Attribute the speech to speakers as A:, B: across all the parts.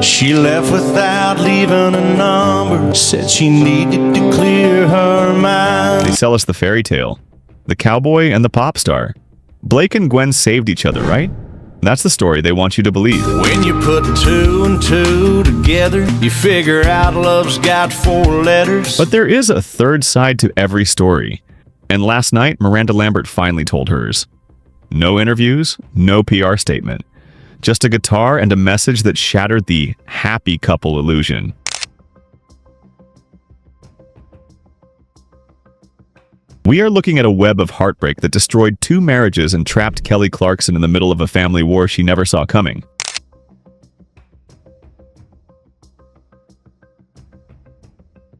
A: She left without leaving a number, said she needed to clear her mind.
B: They sell us the fairy tale, the cowboy and the pop star. Blake and Gwen saved each other, right? That's the story they want you to believe.
A: When you put 2 and 2 together, you figure out love's got 4 letters.
B: But there is a third side to every story. And last night, Miranda Lambert finally told hers. No interviews, no PR statement. Just a guitar and a message that shattered the happy couple illusion. We are looking at a web of heartbreak that destroyed 2 marriages and trapped Kelly Clarkson in the middle of a family war she never saw coming.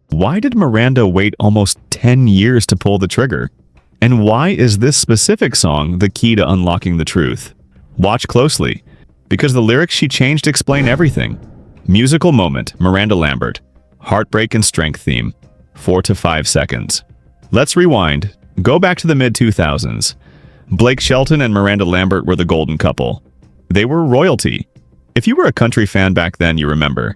B: Why did Miranda wait almost 10 years to pull the trigger? And why is this specific song the key to unlocking the truth? Watch closely, because the lyrics she changed explain everything. Musical moment, Miranda Lambert. Heartbreak and strength theme. 4 to 5 seconds. Let's rewind. Go back to the mid-2000s. Blake Shelton and Miranda Lambert were the golden couple. They were royalty. If you were a country fan back then, you remember.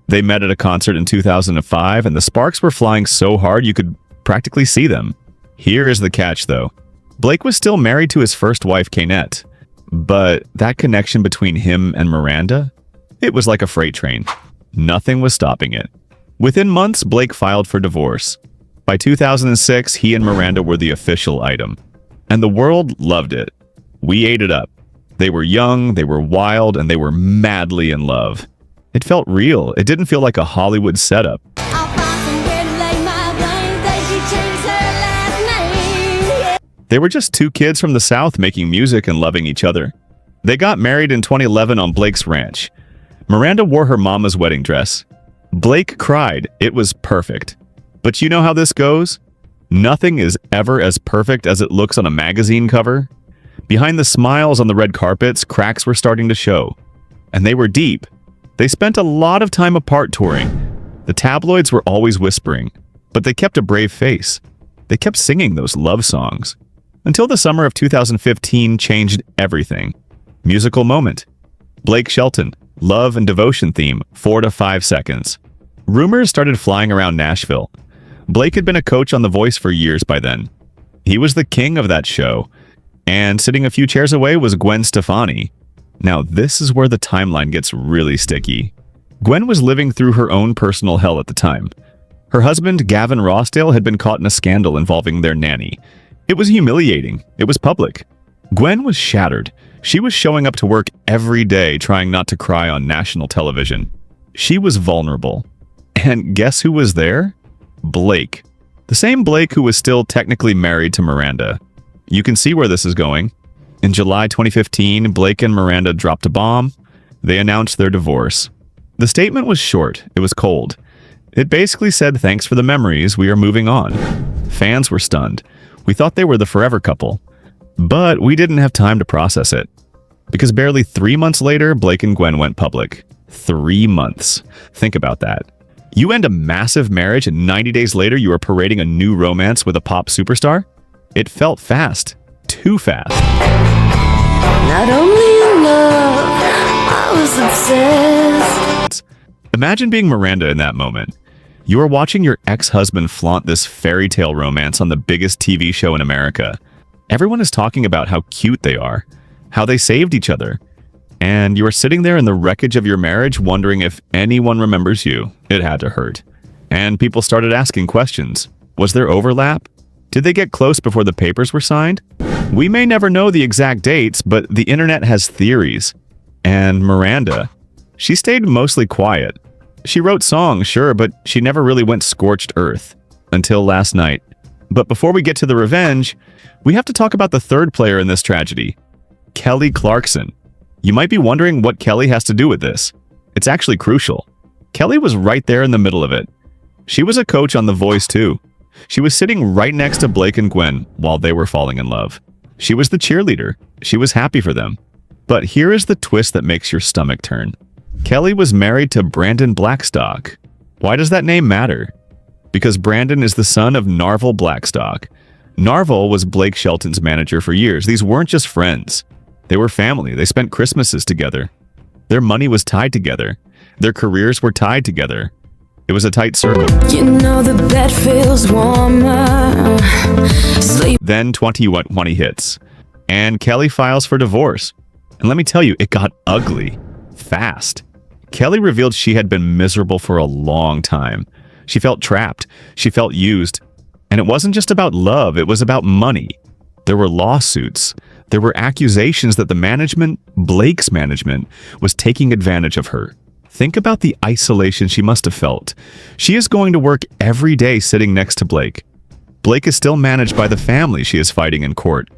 B: They met at a concert in 2005, and the sparks were flying so hard you could practically see them. Here is the catch, though. Blake was still married to his first wife, Kaynette. But that connection between him and Miranda? It was like a freight train. Nothing was stopping it. Within months, Blake filed for divorce. By 2006, he and Miranda were the official item. And the world loved it. We ate it up. They were young, they were wild, and they were madly in love. It felt real. It didn't feel like a Hollywood setup. They were just 2 kids from the South making music and loving each other. They got married in 2011 on Blake's ranch. Miranda wore her mama's wedding dress. Blake cried. It was perfect. But you know how this goes? Nothing is ever as perfect as it looks on a magazine cover. Behind the smiles on the red carpets, cracks were starting to show. And they were deep. They spent a lot of time apart touring. The tabloids were always whispering, but they kept a brave face. They kept singing those love songs. Until the summer of 2015 changed everything. Musical moment. Blake Shelton, love and devotion theme, 4 to 5 seconds. Rumors started flying around Nashville. Blake had been a coach on The Voice for years by then. He was the king of that show. And sitting a few chairs away was Gwen Stefani. Now this is where the timeline gets really sticky. Gwen was living through her own personal hell at the time. Her husband, Gavin Rossdale, had been caught in a scandal involving their nanny. It was humiliating. It was public. Gwen was shattered. She was showing up to work every day trying not to cry on national television. She was vulnerable. And guess who was there? Blake. The same Blake who was still technically married to Miranda. You can see where this is going. In July 2015, Blake and Miranda dropped a bomb. They announced their divorce. The statement was short. It was cold. It basically said, "Thanks for the memories, we are moving on." Fans were stunned. We thought they were the forever couple. But we didn't have time to process it. Because barely 3 months later, Blake and Gwen went public. 3 months. Think about that. You end a massive marriage and 90 days later you are parading a new romance with a pop superstar? It felt fast. Too fast.
C: Not only in love, I was obsessed.
B: Imagine being Miranda in that moment. You are watching your ex-husband flaunt this fairy tale romance on the biggest TV show in America. Everyone is talking about how cute they are, how they saved each other. And you are sitting there in the wreckage of your marriage wondering if anyone remembers you. It had to hurt. And people started asking questions. Was there overlap? Did they get close before the papers were signed? We may never know the exact dates, but the internet has theories. And Miranda, she stayed mostly quiet. She wrote songs, sure, but she never really went scorched earth. Until last night. But before we get to the revenge, we have to talk about the third player in this tragedy. Kelly Clarkson. You might be wondering what Kelly has to do with this. It's actually crucial. Kelly was right there in the middle of it. She was a coach on The Voice too. She was sitting right next to Blake and Gwen while they were falling in love. She was the cheerleader. She was happy for them. But here is the twist that makes your stomach turn. Kelly was married to Brandon Blackstock. Why does that name matter? Because Brandon is the son of Narvel Blackstock. Narvel was Blake Shelton's manager for years. These weren't just friends. They were family. They spent Christmases together. Their money was tied together. Their careers were tied together. It was a tight circle.
C: You know the bed feels warmer. Sleep.
B: Then 2020 hits, and Kelly files for divorce. And let me tell you, it got ugly fast. Kelly revealed she had been miserable for a long time. She felt trapped. She felt used. And it wasn't just about love, it was about money. There were lawsuits. There were accusations that the management, Blake's management, was taking advantage of her. Think about the isolation she must have felt. She is going to work every day sitting next to Blake. Blake is still managed by the family she is fighting in court.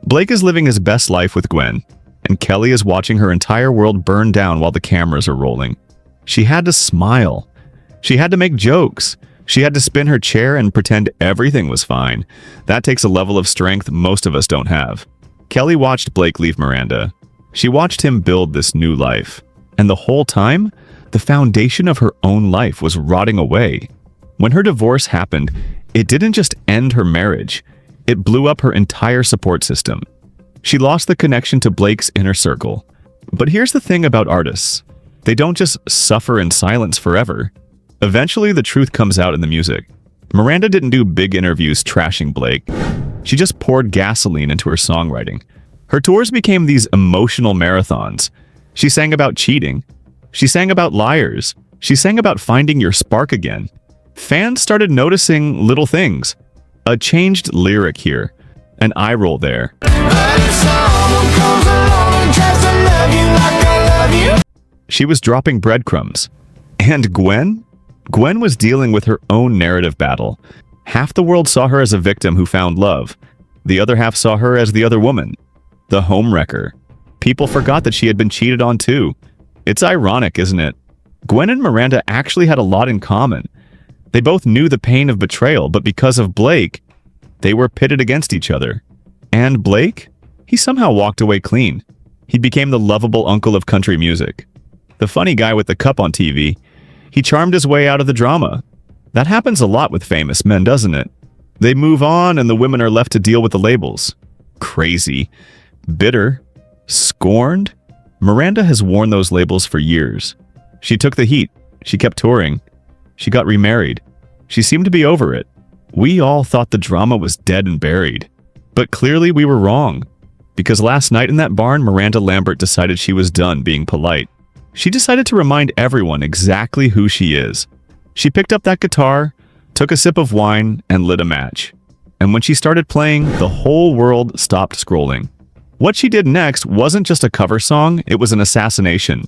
B: Blake is living his best life with Gwen, and Kelly is watching her entire world burn down while the cameras are rolling. She had to smile. She had to make jokes. She had to spin her chair and pretend everything was fine. That takes a level of strength most of us don't have. Kelly watched Blake leave Miranda. She watched him build this new life. And the whole time, the foundation of her own life was rotting away. When her divorce happened, it didn't just end her marriage. It blew up her entire support system. She lost the connection to Blake's inner circle. But here's the thing about artists. They don't just suffer in silence forever. Eventually, the truth comes out in the music. Miranda didn't do big interviews trashing Blake. She just poured gasoline into her songwriting. Her tours became these emotional marathons. She sang about cheating. She sang about liars. She sang about finding your spark again. Fans started noticing little things. A changed lyric here. An eye roll there. She was dropping breadcrumbs. And Gwen? Gwen was dealing with her own narrative battle. Half the world saw her as a victim who found love. The other half saw her as the other woman, the homewrecker. People forgot that she had been cheated on too. It's ironic, isn't it? Gwen and Miranda actually had a lot in common. They both knew the pain of betrayal, but because of Blake, they were pitted against each other. And Blake? He somehow walked away clean. He became the lovable uncle of country music. The funny guy with the cup on TV. He charmed his way out of the drama. That happens a lot with famous men, doesn't it? They move on and the women are left to deal with the labels. Crazy. Bitter. Scorned. Miranda has worn those labels for years. She took the heat. She kept touring. She got remarried. She seemed to be over it. We all thought the drama was dead and buried. But clearly we were wrong. Because last night in that barn, Miranda Lambert decided she was done being polite. She decided to remind everyone exactly who she is. She picked up that guitar, took a sip of wine, and lit a match. And when she started playing, the whole world stopped scrolling. What she did next wasn't just a cover song, it was an assassination.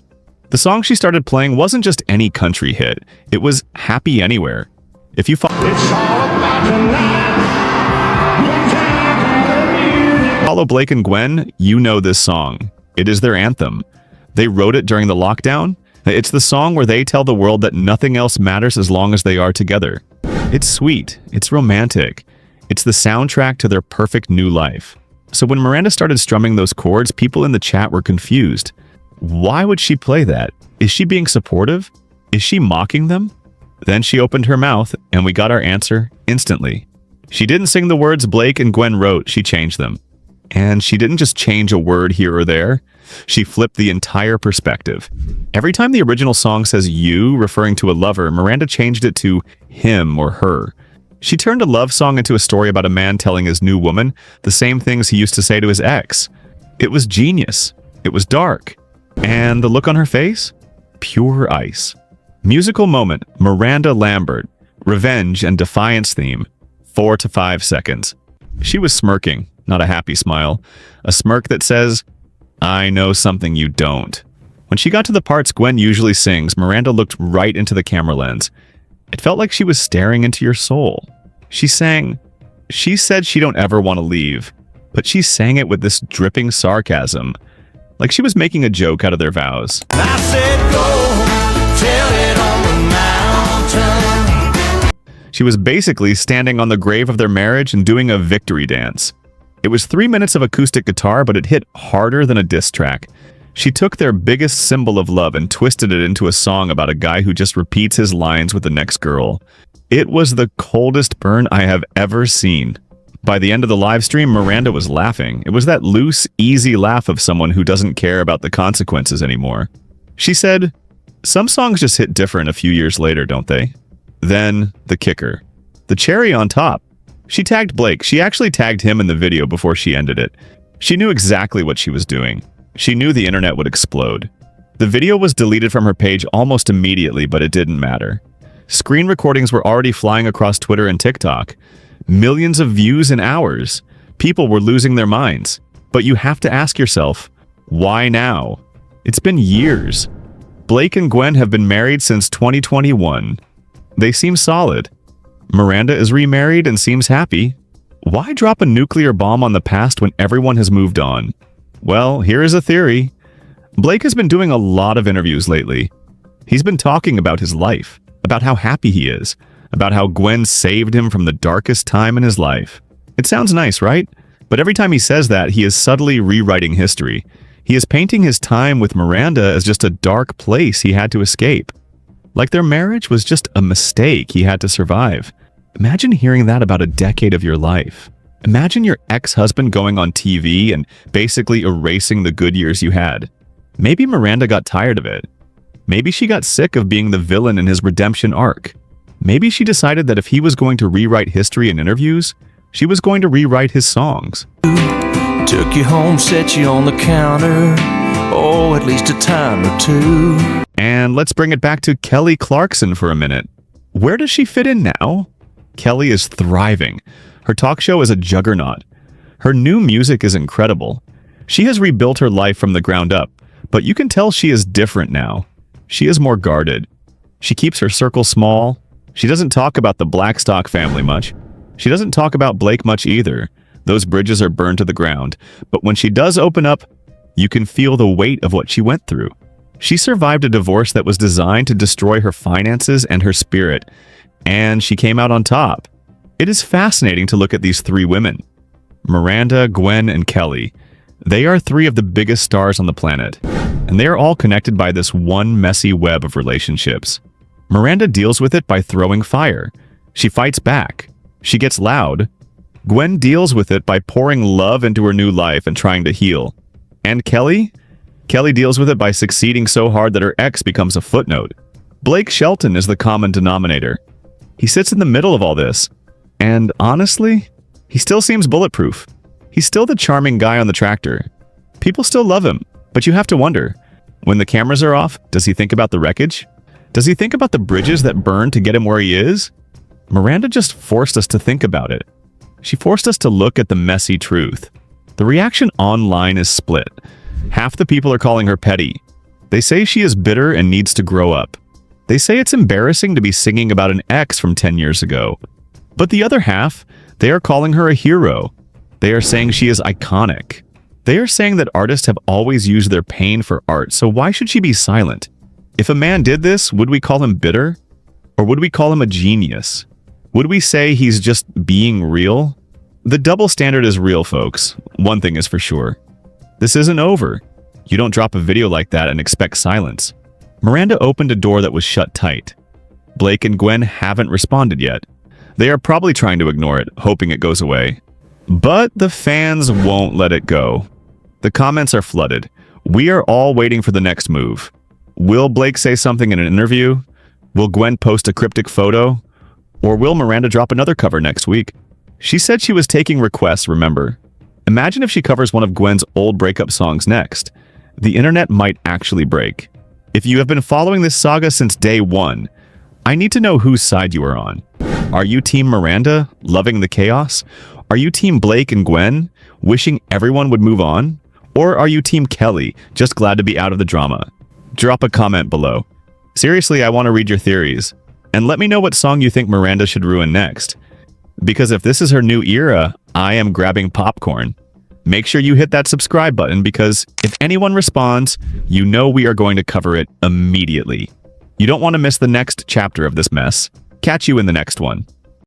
B: The song she started playing wasn't just any country hit, it was Happy Anywhere. If you follow Blake and Gwen, you know this song. It is their anthem. They wrote it during the lockdown. It's the song where they tell the world that nothing else matters as long as they are together. It's sweet. It's romantic. It's the soundtrack to their perfect new life. So when Miranda started strumming those chords, people in the chat were confused. Why would she play that? Is she being supportive? Is she mocking them? Then she opened her mouth, and we got our answer instantly. She didn't sing the words Blake and Gwen wrote, she changed them. And she didn't just change a word here or there. She flipped the entire perspective. Every time the original song says you, referring to a lover, Miranda changed it to him or her. She turned a love song into a story about a man telling his new woman the same things he used to say to his ex. It was genius. It was dark. And the look on her face? Pure ice. Musical moment, Miranda Lambert. Revenge and defiance theme. 4 to 5 seconds. She was smirking, not a happy smile. A smirk that says, I know something you don't. When she got to the parts Gwen usually sings, Miranda looked right into the camera lens. It felt like she was staring into your soul. She sang, she said she don't ever want to leave, but she sang it with this dripping sarcasm, like she was making a joke out of their vows.
A: I said go, tell it on the mountain.
B: She was basically standing on the grave of their marriage and doing a victory dance. It was 3 minutes of acoustic guitar, but it hit harder than a diss track. She took their biggest symbol of love and twisted it into a song about a guy who just repeats his lines with the next girl. It was the coldest burn I have ever seen. By the end of the live stream, Miranda was laughing. It was that loose, easy laugh of someone who doesn't care about the consequences anymore. She said, Some songs just hit different a few years later, don't they? Then, the kicker. The cherry on top. She tagged Blake. She actually tagged him in the video before she ended it. She knew exactly what she was doing. She knew the internet would explode. The video was deleted from her page almost immediately, but it didn't matter. Screen recordings were already flying across Twitter and TikTok. Millions of views in hours. People were losing their minds. But you have to ask yourself, why now? It's been years. Blake and Gwen have been married since 2021. They seem solid. Miranda is remarried and seems happy. Why drop a nuclear bomb on the past when everyone has moved on? Well, here is a theory. Blake has been doing a lot of interviews lately. He's been talking about his life, about how happy he is, about how Gwen saved him from the darkest time in his life. It sounds nice, right? But every time he says that, he is subtly rewriting history. He is painting his time with Miranda as just a dark place he had to escape. Like their marriage was just a mistake he had to survive. Imagine hearing that about a decade of your life. Imagine your ex-husband going on TV and basically erasing the good years you had. Maybe Miranda got tired of it. Maybe she got sick of being the villain in his redemption arc. Maybe she decided that if he was going to rewrite history in interviews, she was going to rewrite his songs.
A: Took you home, set you on the counter. Oh, at least a time or two.
B: And let's bring it back to Kelly Clarkson for a minute. Where does she fit in now? Kelly is thriving. Her talk show is a juggernaut. Her new music is incredible. She has rebuilt her life from the ground up, but you can tell she is different now. She is more guarded. She keeps her circle small. She doesn't talk about the Blackstock family much. She doesn't talk about Blake much either. Those bridges are burned to the ground. But when she does open up, you can feel the weight of what she went through. She survived a divorce that was designed to destroy her finances and her spirit, and she came out on top. It is fascinating to look at these three women. Miranda, Gwen, and Kelly. They are three of the biggest stars on the planet, and they are all connected by this one messy web of relationships. Miranda deals with it by throwing fire. She fights back. She gets loud. Gwen deals with it by pouring love into her new life and trying to heal. And Kelly? Kelly deals with it by succeeding so hard that her ex becomes a footnote. Blake Shelton is the common denominator. He sits in the middle of all this. And honestly, he still seems bulletproof. He's still the charming guy on the tractor. People still love him, but you have to wonder, when the cameras are off, does he think about the wreckage? Does he think about the bridges that burned to get him where he is? Miranda just forced us to think about it. She forced us to look at the messy truth. The reaction online is split. Half the people are calling her petty. They say she is bitter and needs to grow up. They say it's embarrassing to be singing about an ex from 10 years ago. But the other half, they are calling her a hero. They are saying she is iconic. They are saying that artists have always used their pain for art, so why should she be silent? If a man did this, would we call him bitter? Or would we call him a genius? Would we say he's just being real? The double standard is real, folks. One thing is for sure. This isn't over. You don't drop a video like that and expect silence. Miranda opened a door that was shut tight. Blake and Gwen haven't responded yet. They are probably trying to ignore it, hoping it goes away. But the fans won't let it go. The comments are flooded. We are all waiting for the next move. Will Blake say something in an interview? Will Gwen post a cryptic photo? Or will Miranda drop another cover next week? She said she was taking requests, remember? Imagine if she covers one of Gwen's old breakup songs next. The internet might actually break. If you have been following this saga since day one, I need to know whose side you are on. Are you Team Miranda, loving the chaos? Are you Team Blake and Gwen, wishing everyone would move on? Or are you Team Kelly, just glad to be out of the drama? Drop a comment below. Seriously, I want to read your theories. And let me know what song you think Miranda should ruin next. Because if this is her new era, I am grabbing popcorn. Make sure you hit that subscribe button because if anyone responds, you know we are going to cover it immediately. You don't want to miss the next chapter of this mess. Catch you in the next one.